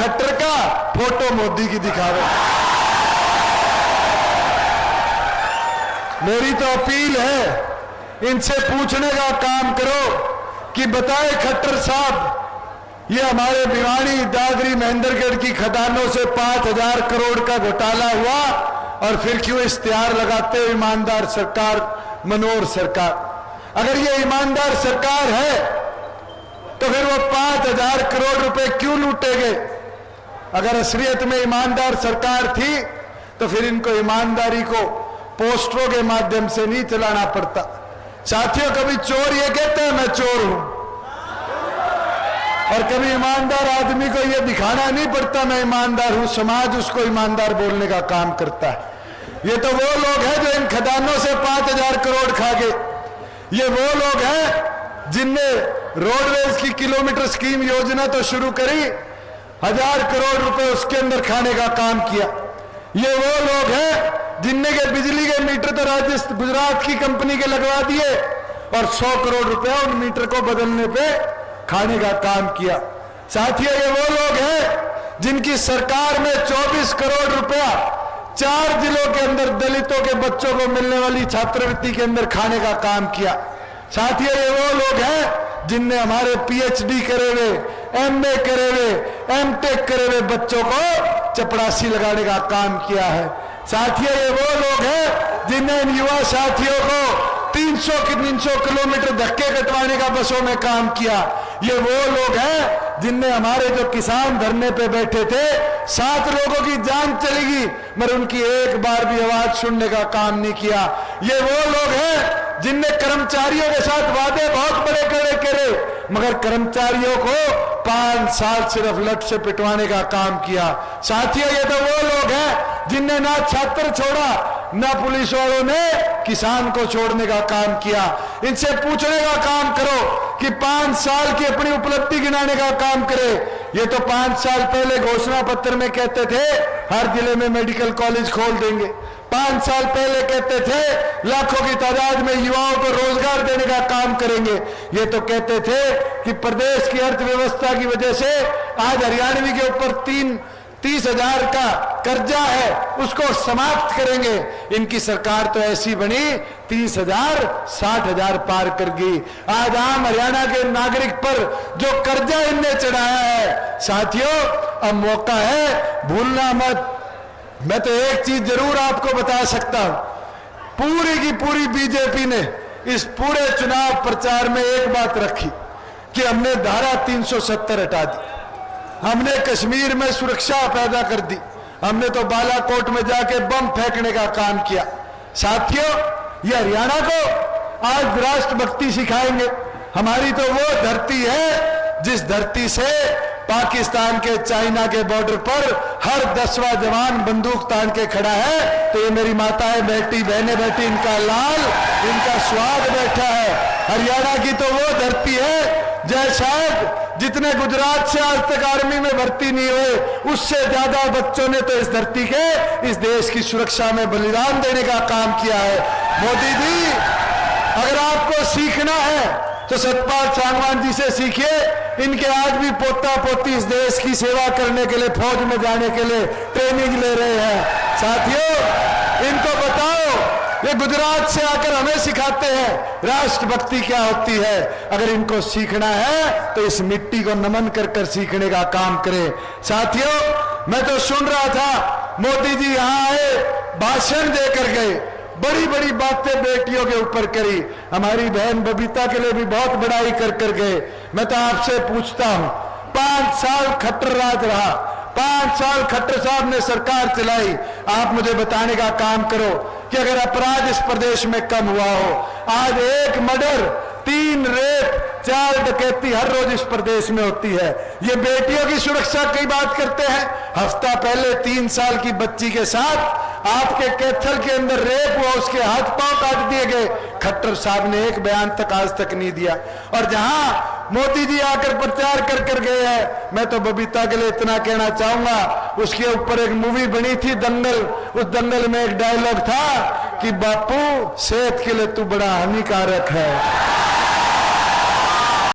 खट्टर का फोटो मोदी की दिखावे। मेरी तो अपील है, इनसे पूछने का काम करो कि बताए खट्टर साहब, ये हमारे भिवानी, दादरी, महेंद्रगढ़ की खदानों से 5,000 करोड़ का घोटाला हुआ और फिर क्यों इश्तिहार लगाते हो ईमानदार सरकार, मनोहर सरकार? अगर ये ईमानदार सरकार है तो फिर वो 5,000 करोड़ रुपए क्यों लूटेंगे? अगर असलियत में ईमानदार सरकार थी तो फिर इनको ईमानदारी को पोस्टरों के माध्यम से नहीं चलाना पड़ता। साथियों, कभी चोर ये कहते हैं मैं चोर हूं, और कभी ईमानदार आदमी को यह दिखाना नहीं पड़ता मैं ईमानदार हूं, समाज उसको ईमानदार बोलने का काम करता है। ये तो वो लोग हैं जो इन खदानों से 5,000 करोड़ खा गए। ये वो लोग हैं जिनने रोडवेज की किलोमीटर स्कीम योजना तो शुरू करी, 1,000 करोड़ रुपए उसके अंदर खाने का काम किया। ये वो लोग हैं जिनने के बिजली के मीटर तो राजस्थान, गुजरात की कंपनी के लगवा दिए और 100 करोड़ रुपया उन मीटर को बदलने पे खाने का काम किया। साथियों, ये वो लोग हैं जिनकी सरकार में 24 करोड़ रुपया 4 जिलों के अंदर दलितों के बच्चों को मिलने वाली छात्रवृत्ति के अंदर खाने का काम किया। साथियों, ये वो लोग हैं जिनने हमारे पीएचडी करे हुए, एमए करे हुए, एमटेक करे हुए बच्चों को चपरासी लगाने का काम किया है। साथियों, ये वो लोग हैं जिनने इन युवा साथियों को 300 किलोमीटर धक्के कटवाने का बसों में काम किया। ये वो लोग हैं जिनने हमारे जो किसान धरने पे बैठे थे, 7 लोगों की जान चलेगी मगर उनकी एक बार भी आवाज सुनने का काम नहीं किया। ये वो लोग हैं जिनने कर्मचारियों के साथ वादे बहुत बड़े करे मगर कर्मचारियों को 5 साल सिर्फ लट से पिटवाने का काम किया। साथियों, ये तो वो लोग हैं जिनने ना छात्र छोड़ा, ना पुलिस वालों ने किसान को छोड़ने का काम किया। इनसे पूछने का काम करो कि 5 साल की अपनी उपलब्धि गिनाने का काम करे। ये तो 5 साल पहले घोषणा पत्र में कहते थे हर जिले में मेडिकल कॉलेज खोल देंगे। 5 साल पहले कहते थे लाखों की तादाद में युवाओं को रोजगार देने का काम करेंगे। ये तो कहते थे कि प्रदेश की अर्थव्यवस्था की वजह से आज हरियाणवी के ऊपर 30,000 का कर्जा है, उसको समाप्त करेंगे। इनकी सरकार तो ऐसी बनी 30,000 60,000 पार कर गई। आज आम हरियाणा के नागरिक पर जो कर्जा इनने चढ़ाया है, साथियों, अब मौका है, भूलना मत। मैं तो एक चीज जरूर आपको बता सकता हूं, पूरी की पूरी बीजेपी ने इस पूरे चुनाव प्रचार में एक बात रखी कि हमने धारा 370 हटा दी, हमने कश्मीर में सुरक्षा पैदा कर दी, हमने तो बालाकोट में जाके बम फेंकने का काम किया। साथियों, ये हरियाणा को आज राष्ट्रभक्ति सिखाएंगे। हमारी तो वो धरती है जिस धरती से पाकिस्तान के, चाइना के बॉर्डर पर हर 10वां जवान बंदूक तान के खड़ा है। तो ये मेरी माताएं बैठी, बहनें बैठी, इनका लाल, इनका स्वाद बैठा है। हरियाणा की तो वो धरती है शायद जितने गुजरात से आज तक आर्मी में भर्ती नहीं हुए, उससे ज्यादा बच्चों ने तो इस धरती के, इस देश की सुरक्षा में बलिदान देने का काम किया है। मोदी जी, अगर आपको सीखना है तो सतपाल सांगवान जी से सीखिए। इनके आज भी पोता पोती इस देश की सेवा करने के लिए, फौज में जाने के लिए ट्रेनिंग ले रहे हैं। साथियों, इनको बताओ, ये गुजरात से आकर हमें सिखाते हैं राष्ट्रभक्ति क्या होती है। अगर इनको सीखना है तो इस मिट्टी को नमन कर कर सीखने का काम करें। साथियों, मैं तो सुन रहा था मोदी जी यहां आए, भाषण देकर गए, बड़ी बड़ी बातें बेटियों के ऊपर करी, हमारी बहन बबीता के लिए भी बहुत बड़ाई कर कर गए। मैं तो आपसे पूछता हूं, 5 साल खट्टर राज रहा, 5 साल खट्टर साहब ने सरकार चलाई। आप मुझे बताने का काम करो कि अगर अपराध इस प्रदेश में कम हुआ हो, आज 1 मर्डर, 3 रेप, 4 डकैती हर रोज इस प्रदेश में होती है। ये बेटियों की सुरक्षा की बात करते हैं। हफ्ता पहले 3 साल की बच्ची के साथ आपके कैथल के अंदर रेप हुआ, उसके हाथ पांव काट दिए गए। खट्टर साहब ने एक बयान तक आज तक नहीं दिया। और जहां मोदी जी आकर प्रचार कर कर गए हैं, मैं तो बबीता के लिए इतना कहना चाहूंगा, उसके ऊपर एक मूवी बनी थी दंगल, उस दंगल में एक डायलॉग था कि बापू सेहत के लिए तू बड़ा हानिकारक है।